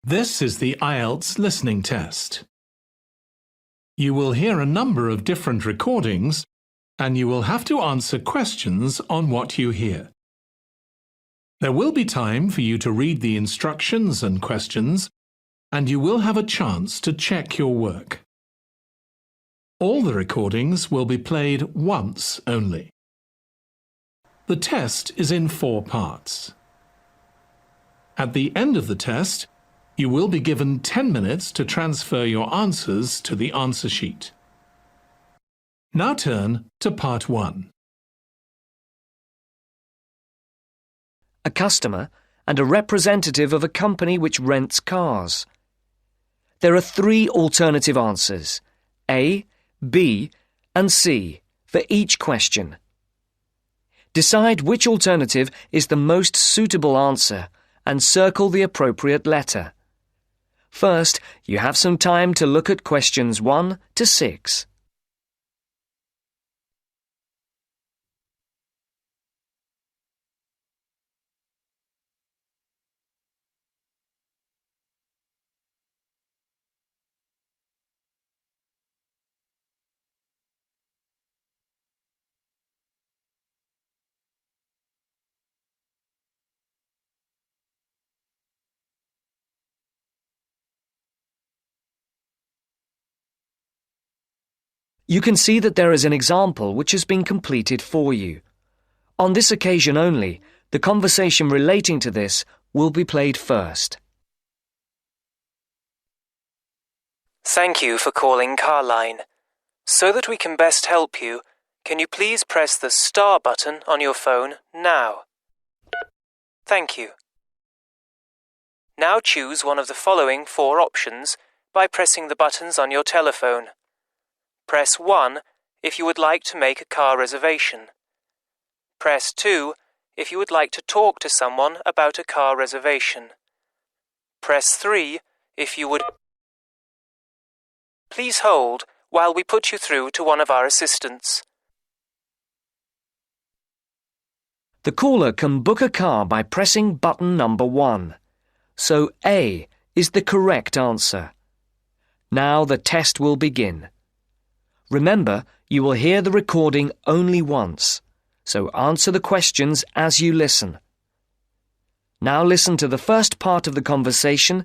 This is the Ielts listening test. You will hear a number of different recordings, and you will have to answer questions on what you hear. There will be time for you to read the instructions and questions, and you will have a chance to check your work. All the recordings will be played once only. The test is in 4 parts. At the end of the test, you will be given 10 minutes to transfer your answers to the answer sheet. Now turn to Part 1. A customer and a representative of a company which rents cars. There are 3 alternative answers, A, B, and C, for each question. Decide which alternative is the most suitable answer and circle the appropriate letter. First, you have some time to look at questions 1 to 6. You can see that there is an example which has been completed for you. On this occasion only, the conversation relating to this will be played first. Thank you for calling Carline. So that we can best help you, can you please press the star button on your phone now? Thank you. Now choose one of the following 4 options by pressing the buttons on your telephone. Press 1 if you would like to make a car reservation. Press 2 if you would like to talk to someone about a car reservation. Press 3 if you would... Please hold while we put you through to one of our assistants. The caller can book a car by pressing button number 1. So A is the correct answer. Now the test will begin. Remember, you will hear the recording only once, so answer the questions as you listen. Now listen to the first part of the conversation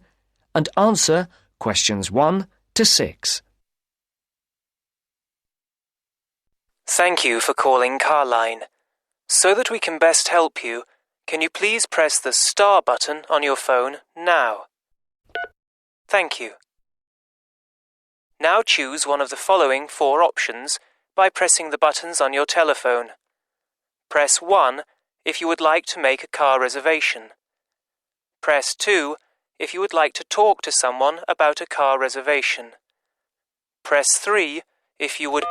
and answer questions 1 to 6. Thank you for calling Carline. So that we can best help you, can you please press the star button on your phone now? Thank you. Now choose one of the following 4 options by pressing the buttons on your telephone. Press 1 if you would like to make a car reservation. Press 2 if you would like to talk to someone about a car reservation. Press 3 if you would...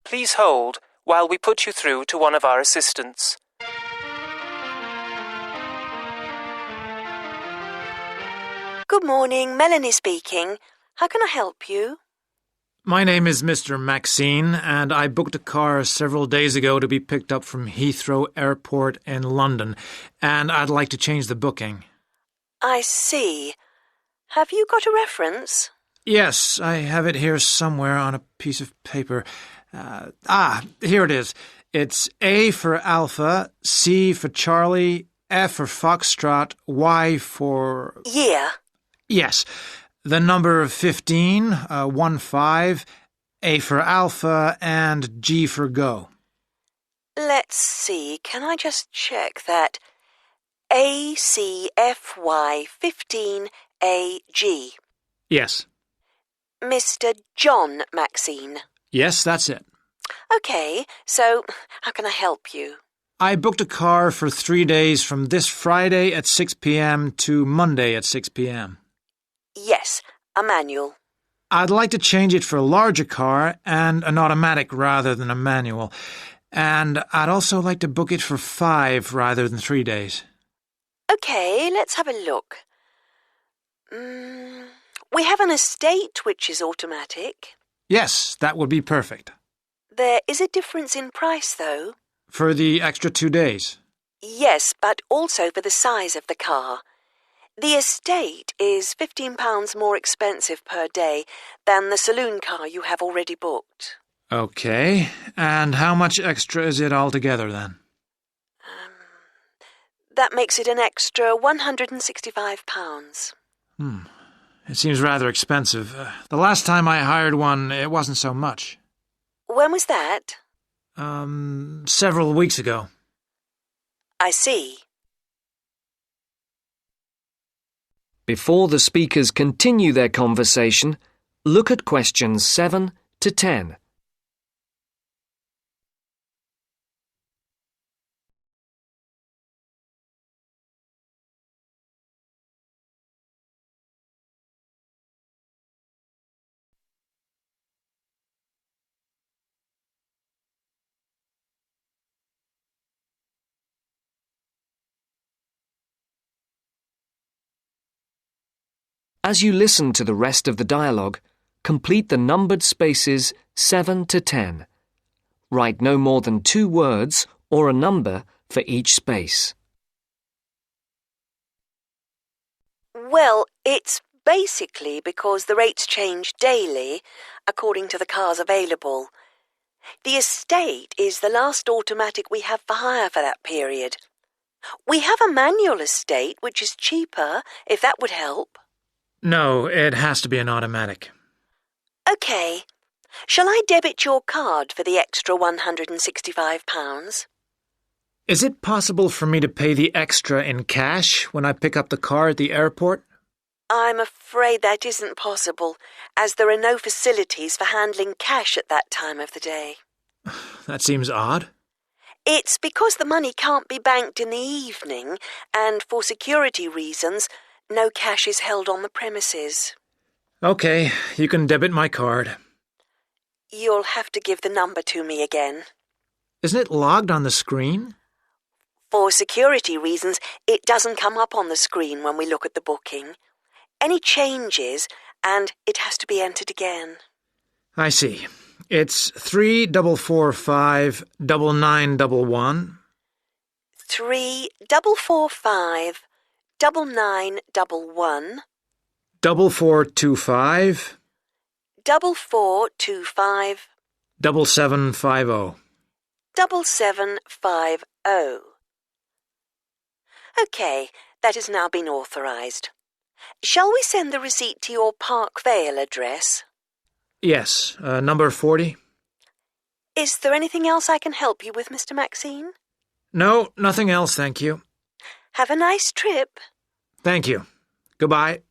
Please hold while we put you through to one of our assistants. Good morning, Melanie speaking. How can I help you? My name is Mr. Mcqs, and I booked a car several days ago to be picked up from Heathrow Airport in London, and I'd like to change the booking. I see. Have you got a reference? Yes, I have it here somewhere on a piece of paper. Here it is. It's A for Alpha, C for Charlie, F for Foxtrot, Y for... Yeah. Yes. The number 15, 15, A for Alpha, and G for Go. Let's see. Can I just check that? ACFY15AG. Yes. Mr. John Mcqs. Yes, that's it. Okay, so how can I help you? I booked a car for 3 days from this Friday at 6 p.m. to Monday at 6 p.m. Yes, a manual. I'd like to change it for a larger car and an automatic rather than a manual. And I'd also like to book it for 5 rather than 3 days. Okay, let's have a look. We have an estate which is automatic. Yes, that would be perfect. There is a difference in price, though. For the extra 2 days? Yes, but also for the size of the car. The estate is £15 more expensive per day than the saloon car you have already booked. Okay, and how much extra is it altogether then? That makes it an extra £165. It seems rather expensive. The last time I hired one, it wasn't so much. When was that? Several weeks ago. I see. Before the speakers continue their conversation, look at questions 7 to 10. As you listen to the rest of the dialogue, complete the numbered spaces 7 to 10. Write no more than 2 words or a number for each space. Well, it's basically because the rates change daily according to the cars available. The estate is the last automatic we have for hire for that period. We have a manual estate, which is cheaper, if that would help. No, it has to be an automatic. OK. Shall I debit your card for the extra £165? Is it possible for me to pay the extra in cash when I pick up the car at the airport? I'm afraid that isn't possible, as there are no facilities for handling cash at that time of the day. That seems odd. It's because the money can't be banked in the evening, and for security reasons, no cash is held on the premises. Okay, you can debit my card. You'll have to give the number to me again. Isn't it logged on the screen? For security reasons, it doesn't come up on the screen when we look at the booking. Any changes, and it has to be entered again. I see. It's 3445 9911. 3445 9911. 4425 4425 7750. 7750. OK, that has now been authorised. Shall we send the receipt to your Park Vale address? Yes, number 40. Is there anything else I can help you with, Mr. Maxine? No, nothing else, thank you. Have a nice trip. Thank you. Goodbye.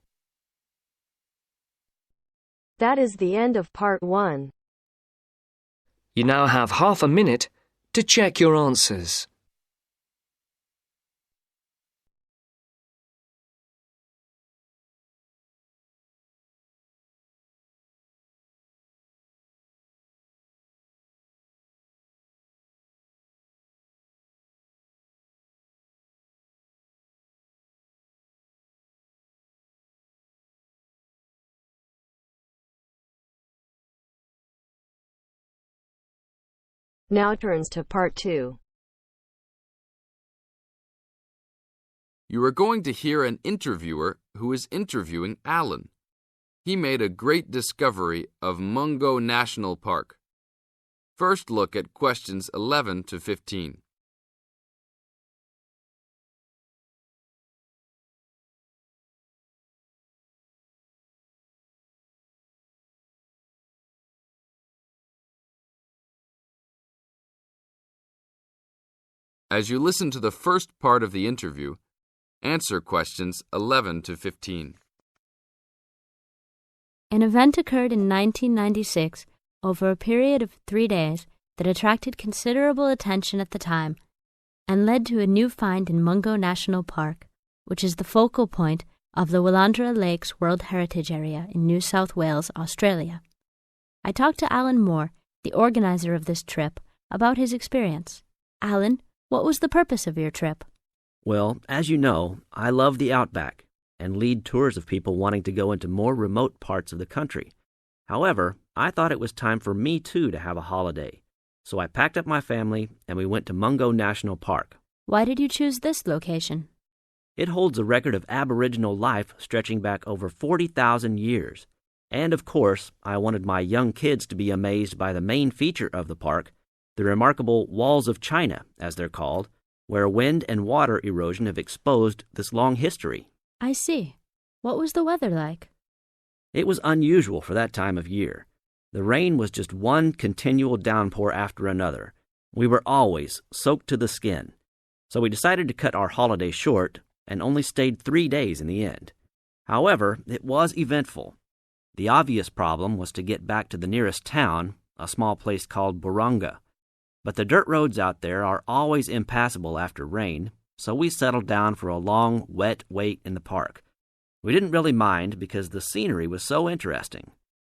That is the end of part 1. You now have half a minute to check your answers. Now turns to part 2. You are going to hear an interviewer who is interviewing Alan. He made a great discovery of Mungo National Park. First look at questions 11 to 15. As you listen to the first part of the interview, answer questions 11 to 15. An event occurred in 1996 over a period of 3 days that attracted considerable attention at the time and led to a new find in Mungo National Park, which is the focal point of the Willandra Lakes World Heritage Area in New South Wales, Australia. I talked to Alan Moore, the organizer of this trip, about his experience. Alan, what was the purpose of your trip? Well, as you know, I love the outback and lead tours of people wanting to go into more remote parts of the country. However, I thought it was time for me too to have a holiday. So I packed up my family and we went to Mungo National Park. Why did you choose this location? It holds a record of Aboriginal life stretching back over 40,000 years. And of course, I wanted my young kids to be amazed by the main feature of the park, the remarkable Walls of China, as they're called, where wind and water erosion have exposed this long history. I see. What was the weather like? It was unusual for that time of year. The rain was just one continual downpour after another. We were always soaked to the skin. So we decided to cut our holiday short and only stayed 3 days in the end. However, it was eventful. The obvious problem was to get back to the nearest town, a small place called Burunga. But the dirt roads out there are always impassable after rain, so we settled down for a long, wet wait in the park. We didn't really mind because the scenery was so interesting.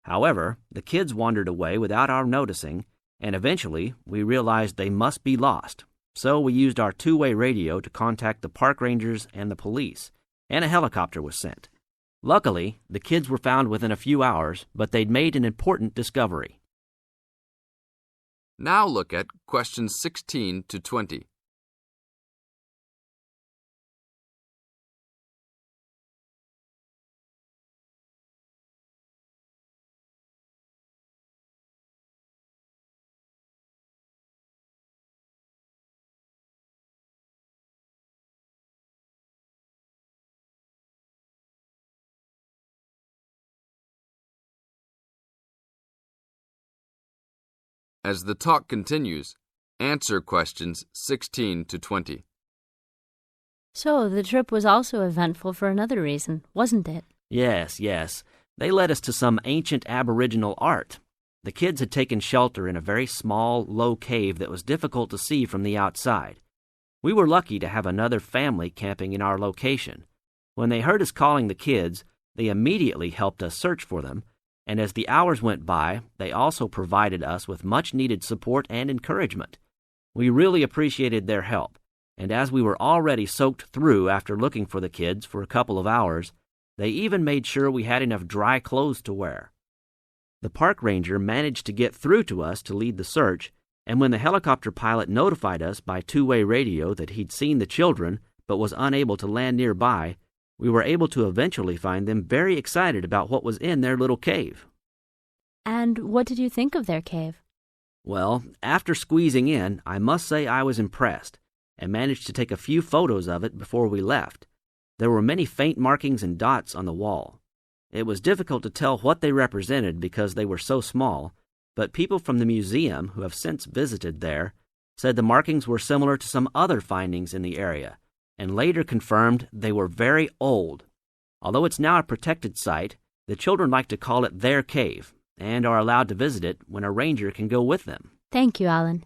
However, the kids wandered away without our noticing, and eventually we realized they must be lost. So we used our two-way radio to contact the park rangers and the police, and a helicopter was sent. Luckily, the kids were found within a few hours, but they'd made an important discovery. Now look at questions 16 to 20. As the talk continues, answer questions 16 to 20. So, the trip was also eventful for another reason, wasn't it? Yes. They led us to some ancient Aboriginal art. The kids had taken shelter in a very small, low cave that was difficult to see from the outside. We were lucky to have another family camping in our location. When they heard us calling the kids, they immediately helped us search for them, and as the hours went by, they also provided us with much-needed support and encouragement. We really appreciated their help, and as we were already soaked through after looking for the kids for a couple of hours, they even made sure we had enough dry clothes to wear. The park ranger managed to get through to us to lead the search, and when the helicopter pilot notified us by two-way radio that he'd seen the children but was unable to land nearby, we were able to eventually find them very excited about what was in their little cave. And what did you think of their cave? Well, after squeezing in, I must say I was impressed, and managed to take a few photos of it before we left. There were many faint markings and dots on the wall. It was difficult to tell what they represented because they were so small, but people from the museum who have since visited there said the markings were similar to some other findings in the area, and later confirmed they were very old. Although it's now a protected site, the children like to call it their cave, and are allowed to visit it when a ranger can go with them. Thank you, Alan.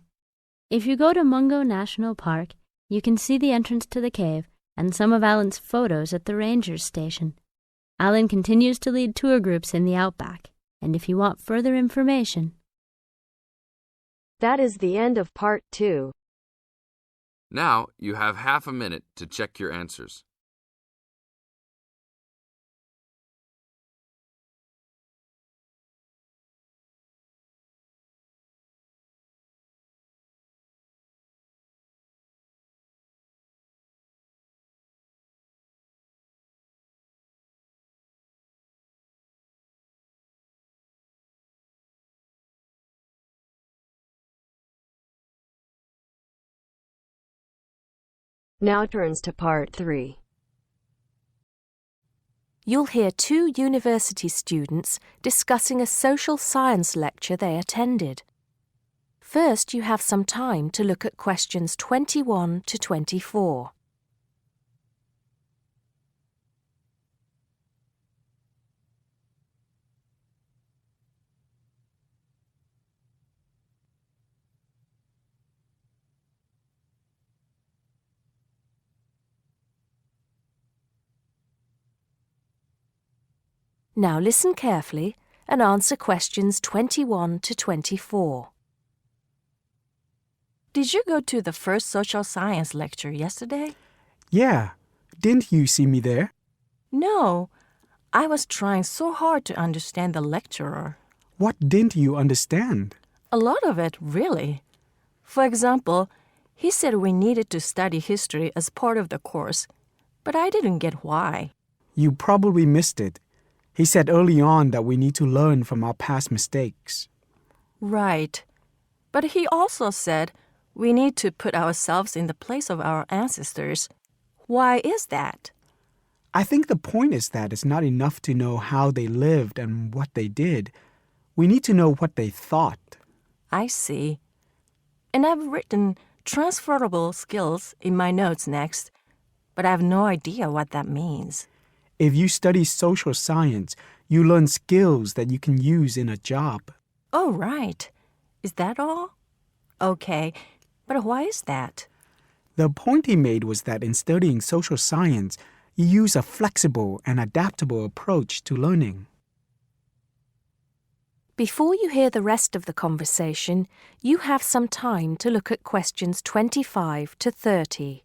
If you go to Mungo National Park, you can see the entrance to the cave and some of Alan's photos at the ranger's station. Alan continues to lead tour groups in the outback, and if you want further information... That is the end of part 2. Now you have half a minute to check your answers. Now turns to part 3. You'll hear 2 university students discussing a social science lecture they attended. First, you have some time to look at questions 21 to 24. Now listen carefully and answer questions 21 to 24. Did you go to the first social science lecture yesterday? Yeah. Didn't you see me there? No. I was trying so hard to understand the lecturer. What didn't you understand? A lot of it, really. For example, he said we needed to study history as part of the course, But I didn't get why. You probably missed it. He said early on that we need to learn from our past mistakes. Right. But he also said we need to put ourselves in the place of our ancestors. Why is that? I think the point is that it's not enough to know how they lived and what they did. We need to know what they thought. I see. And I've written transferable skills in my notes next, but I have no idea what that means. If you study social science, you learn skills that you can use in a job. Oh, right. Is that all? Okay, but why is that? The point he made was that in studying social science, you use a flexible and adaptable approach to learning. Before you hear the rest of the conversation, you have some time to look at questions 25 to 30.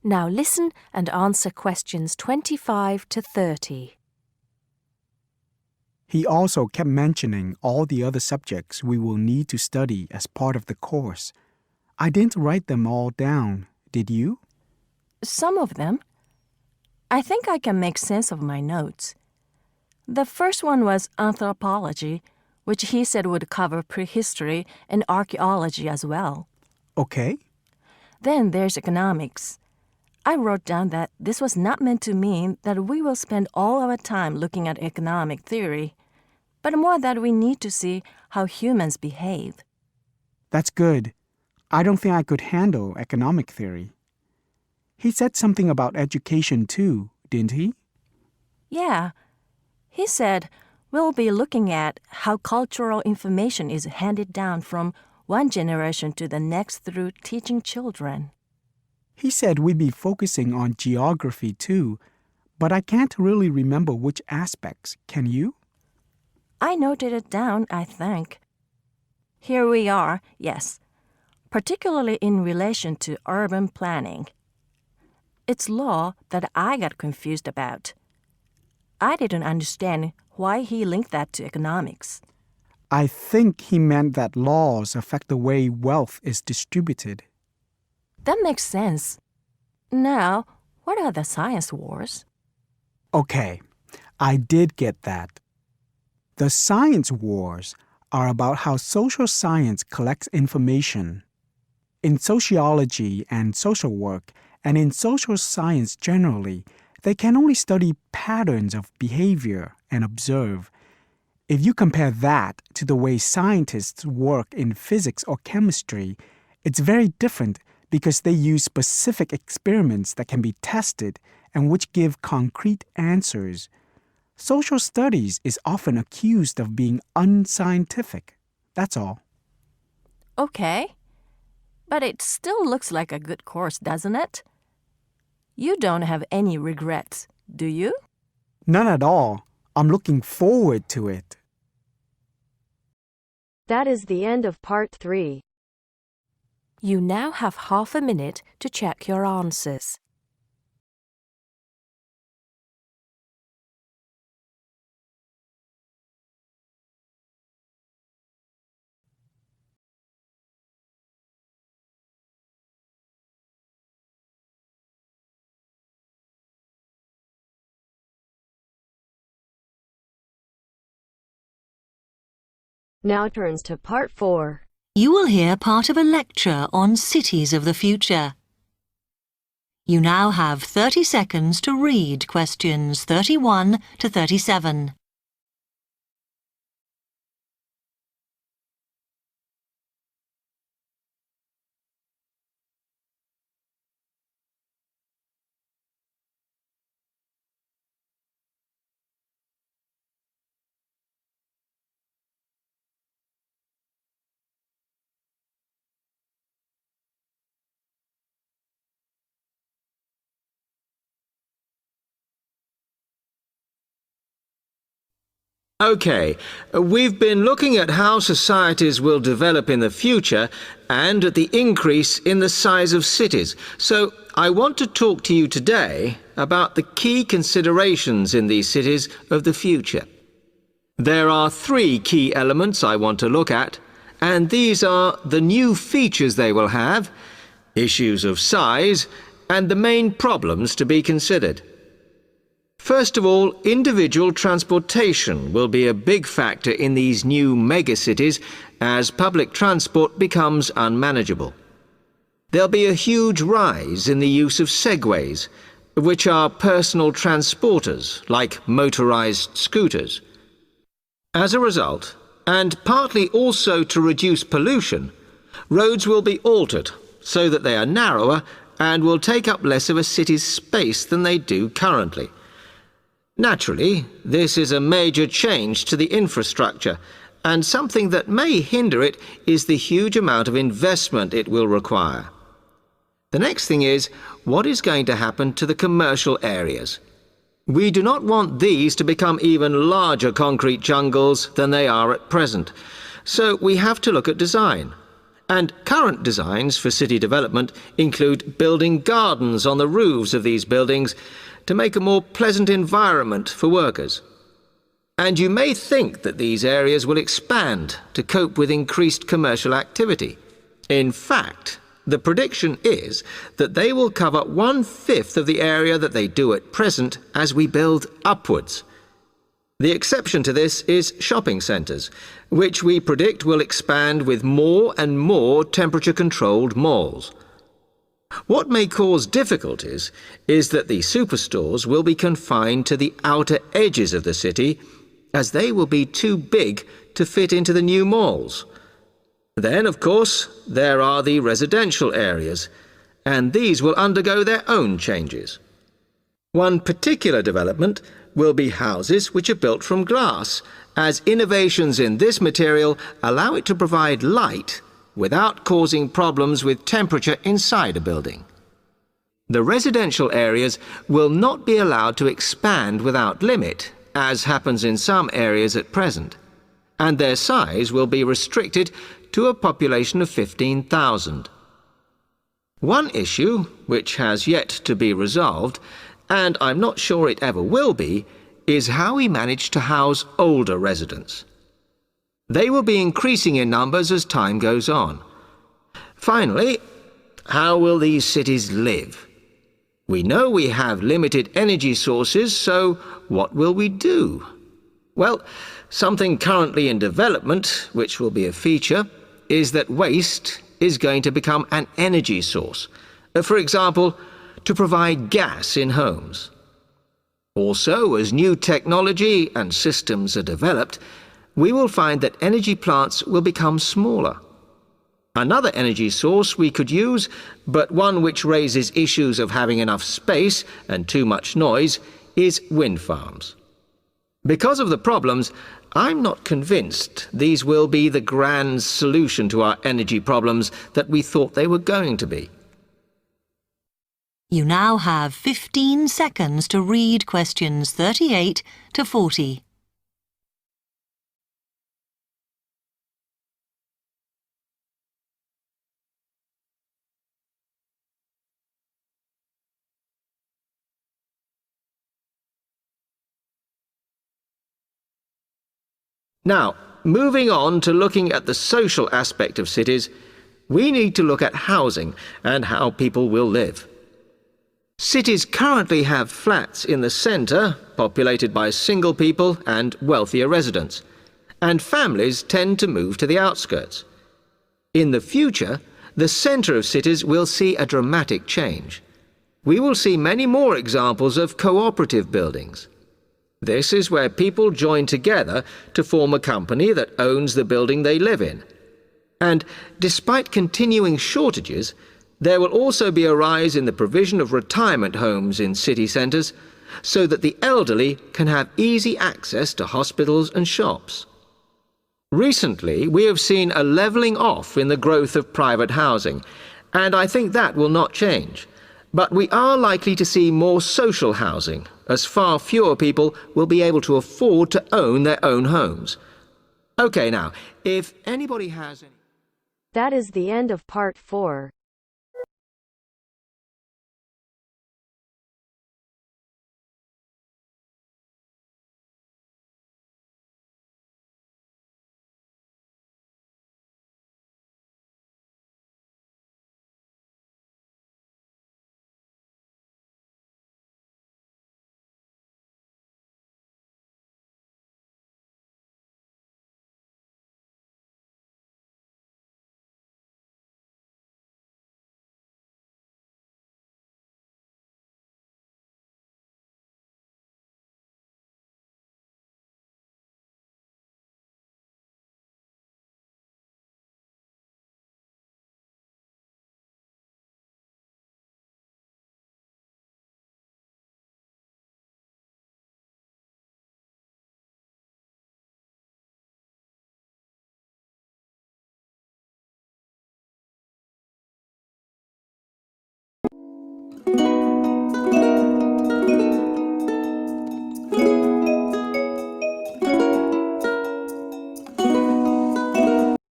Now listen and answer questions 25 to 30. He also kept mentioning all the other subjects we will need to study as part of the course. I didn't write them all down, did you? Some of them. I think I can make sense of my notes. The first one was anthropology, which he said would cover prehistory and archaeology as well. Okay. Then there's economics. I wrote down that this was not meant to mean that we will spend all our time looking at economic theory, but more that we need to see how humans behave. That's good. I don't think I could handle economic theory. He said something about education too, didn't he? Yeah. He said we'll be looking at how cultural information is handed down from one generation to the next through teaching children. He said we'd be focusing on geography too, but I can't really remember which aspects. Can you? I noted it down, I think. Here we are, yes, particularly in relation to urban planning. It's law that I got confused about. I didn't understand why he linked that to economics. I think he meant that laws affect the way wealth is distributed. That makes sense. Now, what are the science wars? Okay, I did get that. The science wars are about how social science collects information. In sociology and social work, and in social science generally, they can only study patterns of behavior and observe. If you compare that to the way scientists work in physics or chemistry, it's very different because they use specific experiments that can be tested and which give concrete answers. Social studies is often accused of being unscientific. That's all. Okay. But it still looks like a good course, doesn't it? You don't have any regrets, do you? None at all. I'm looking forward to it. That is the end of part 3. You now have half a minute to check your answers. Now turns to part 4. You will hear part of a lecture on cities of the future. You now have 30 seconds to read questions 31 to 37. OK, we've been looking at how societies will develop in the future and at the increase in the size of cities. So I want to talk to you today about the key considerations in these cities of the future. There are 3 key elements I want to look at, and these are the new features they will have, issues of size, and the main problems to be considered. First of all, individual transportation will be a big factor in these new megacities as public transport becomes unmanageable. There'll be a huge rise in the use of segways, which are personal transporters like motorized scooters. As a result, and partly also to reduce pollution, roads will be altered so that they are narrower and will take up less of a city's space than they do currently. Naturally, this is a major change to the infrastructure, and something that may hinder it is the huge amount of investment it will require. The next thing is, what is going to happen to the commercial areas? We do not want these to become even larger concrete jungles than they are at present, so we have to look at design. And current designs for city development include building gardens on the roofs of these buildings to make a more pleasant environment for workers. And you may think that these areas will expand to cope with increased commercial activity. In fact, the prediction is that they will cover 1/5 of the area that they do at present as we build upwards. The exception to this is shopping centres, which we predict will expand with more and more temperature-controlled malls. What may cause difficulties is that the superstores will be confined to the outer edges of the city, as they will be too big to fit into the new malls. Then, of course, there are the residential areas, and these will undergo their own changes. One particular development will be houses which are built from glass, as innovations in this material allow it to provide light without causing problems with temperature inside a building. The residential areas will not be allowed to expand without limit, as happens in some areas at present, and their size will be restricted to a population of 15,000. One issue, which has yet to be resolved, and I'm not sure it ever will be, is how we manage to house older residents. They will be increasing in numbers as time goes on. Finally, how will these cities live? We know we have limited energy sources, so what will we do? Well, something currently in development, which will be a feature, is that waste is going to become an energy source. For example, to provide gas in homes. Also, as new technology and systems are developed, we will find that energy plants will become smaller. Another energy source we could use, but one which raises issues of having enough space and too much noise, is wind farms. Because of the problems, I'm not convinced these will be the grand solution to our energy problems that we thought they were going to be. You now have 15 seconds to read questions 38 to 40. Now, moving on to looking at the social aspect of cities, we need to look at housing and how people will live. Cities currently have flats in the centre, populated by single people and wealthier residents, and families tend to move to the outskirts. In the future, the centre of cities will see a dramatic change. We will see many more examples of cooperative buildings. This is where people join together to form a company that owns the building they live in. And despite continuing shortages, there will also be a rise in the provision of retirement homes in city centres so that the elderly can have easy access to hospitals and shops. Recently, we have seen a levelling off in the growth of private housing, and I think that will not change. But we are likely to see more social housing, as far fewer people will be able to afford to own their own homes. OK, now, if anybody has any... That is the end of part 4.